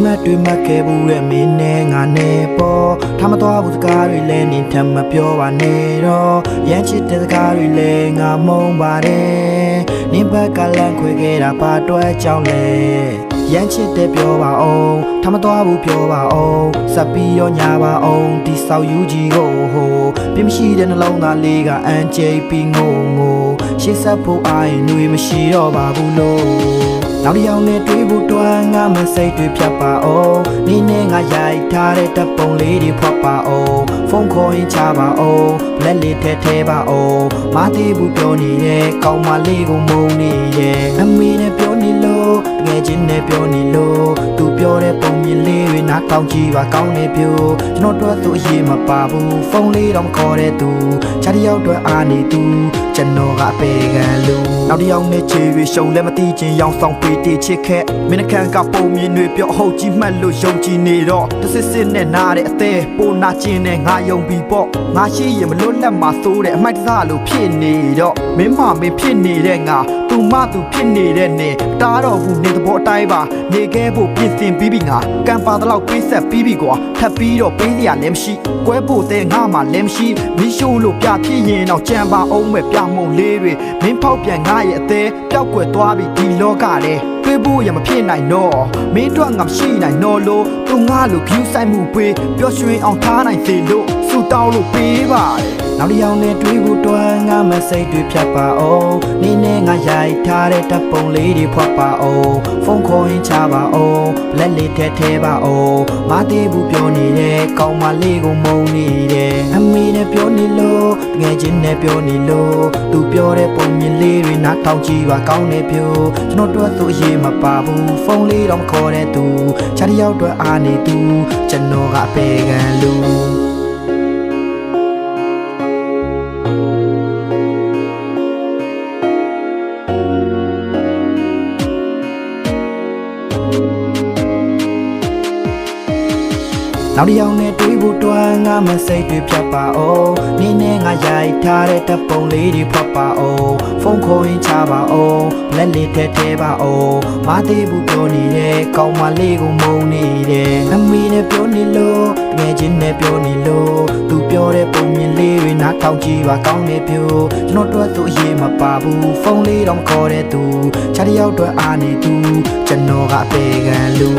မဲ့တွေ့မှတ်ခဲ့ဘူးတဲ့မင်းနဲ့ငါနဲ့ပေါ့ထားမသွားဘူးစကားတွေလည်းနင်ထမပြောပါနဲ့တော့ရမ်းချစ်တဲ့စကားတွေလည်းငါမုန်းပါတယ်နင်ဘက်ကလန့်ခွေခဲ့တာပါတွဲကြောင်းလေရမ်းချစ်တဲ့ပြောပါအောင်ထားမသွားဘူးပြောပါအောင်စပ်ပြီးရောညာပါအောင်ဒီဆောက်ယူကြီးကိုဟိုပြင်းမရှိတဲ့နှလုံးသားလေးကအန်ကျိပြီးငိုငိုရှေ့ဆက်ဖို့အားရင်တွေမရှိတော့ပါဘူးလို့နောက်တစ်ယောက်နဲ့တွေ့ဖို့တွန်းငါမစိတ်တွေဖြတ်ပါအောင်နေနဲ့ငါရိုက်ထားတဲ့တပ်ပုံလေးတွေဖွက်ပါအောင်ဖုန်းခေါ်ရင်ချပါအောင်လက်လေးထဲပါအောင်မသေးဘူးပြောနေတဲ့ကောင်းမလေးကိုမုန်းနေရဲ့အမေနဲ့ပြောနေလို့တကယ်ချင်းနဲ့ပြောနေလို့သူပြောတဲ့ပုံမြင်လေးတွေနားထောင်ကြည့်ပါကောင်းနေပြိုကျွန်တော်တို့သူအရေးမပါဘူးဖုန်းလေးတော့မခေါ်တဲ့သူခြားတစ်ယောက်တော့အားနေသူကျွန်တော်ကပေကန်လူနောက်တစ်ယောက်နဲ့ချေပြီးရှုံလည်းမသိချင်းရောင်ဆောင်ပေးတည်ချစ်ခဲ့မင်းခန့်ကပုံမြင်တွေပြောဟုတ်ကြီးမှတ်လို့ယုံကြည်နေတော့တစ်စစ်စစ်နဲ့နားတဲ့အသေးပိုနာကျင်နဲ့ငါယုံပြီးပေါ့ငါရှိရင်မလွတ်လပ်မှာသိုးတဲ့အမိုက်တစားလို့ဖြစ်နေတော့မင်းမဖြစ်နေတဲ့ငါသူမသူဖြစ်နေတဲ့နေတားတော့ဘူးနေသဘောအတိုင်းပါနေခဲ့ဖို့ပြင်ဆင်ပြီးပြီငါကံပါတော့ပေးဆက်ပြီးပြီကွာထပ်ပြီးတော့ပေးစရာလည်းမရှိကွဲဖို့တဲ့ငါမှလည်းမရှိမင်းရှိုးလို့ပြဖြစ်ရင်တော့ကြံပါအောင်မဲ့ပြမုံလေးတွေမင်းဖောက်ပြန်ငါရဲ့အသေးပျောက်ကွယ်သွားပြီဒီလောကထဲတွေ့ဖို့ရမဖြစ်နိုင်တော့မင်းတို့ငါမရှိနိုင်တော့လို့သူငါလို view ဆိုင်မှုပေးပျော်ရွှင်အောင်ထားနိုင်စေလို့စူတောင်းလို့ပေးပါတယ်နောက်တစ်ယောက်နဲ့တွေ့ဖို့တွန်းငါမစိတ်တွေဖြတ်ပါအောင်နေနဲ့ငါရိုက်ထားတဲ့တပ်ပုံလေးတွေဖွက်ပါအောင်ဖုန်းခေါ်ရင်ချပါအောင်လက်လေးထဲပါအောင်မသေးဘူးပြောနေတဲ့ကောင်းမလေးကိုမုန်းနေတယ်အမေနဲ့ပြောနေလို့တကယ်ချင်းနဲ့ပြောနေလို့သူပြောတဲ့ပုံမြင်လေးတွေနားထောင်ကြည့်ပါကောင်းနေပြိုကျွန်တော်တို့သူအရေးမပါဘူးဖုန်းလေးတော့မခေါ်တဲ့သူခြားတစ်ယောက်တော့အားနေသူကျွန်တော်ကအပေကန်လူနောက်တစ်ယောက်နဲ့တွေ့ဖို့တွန်းငါမစိတ်တွေဖြတ်ပါအောင်နေနဲ့ငါရိုက်ထားတဲ့တပ်ပုံလေးတွေဖွက်ပါအောင်ဖုန်းခေါ်ရင်ချပါအောင်လက်လေးထဲပါအောင်မသေးဘူးပြောနေတဲ့ကောင်းမလေးကိုမုန်းနေတယ်အမေနဲ့ပြောနေလို့တကယ်ချင်းနဲ့ပြောနေလို့သူပြောတဲ့ပုံမြင်လေးတွေနားထောင်ကြည့်ပါကောင်းနေပြိုကျွန်တော်တို့သူအရေးမပါဘူးဖုန်းလေးတော့မခေါ်တဲ့သူခြားတစ်ယောက်တော့အားနေသူကျွန်တော်ကအပေကန်လူ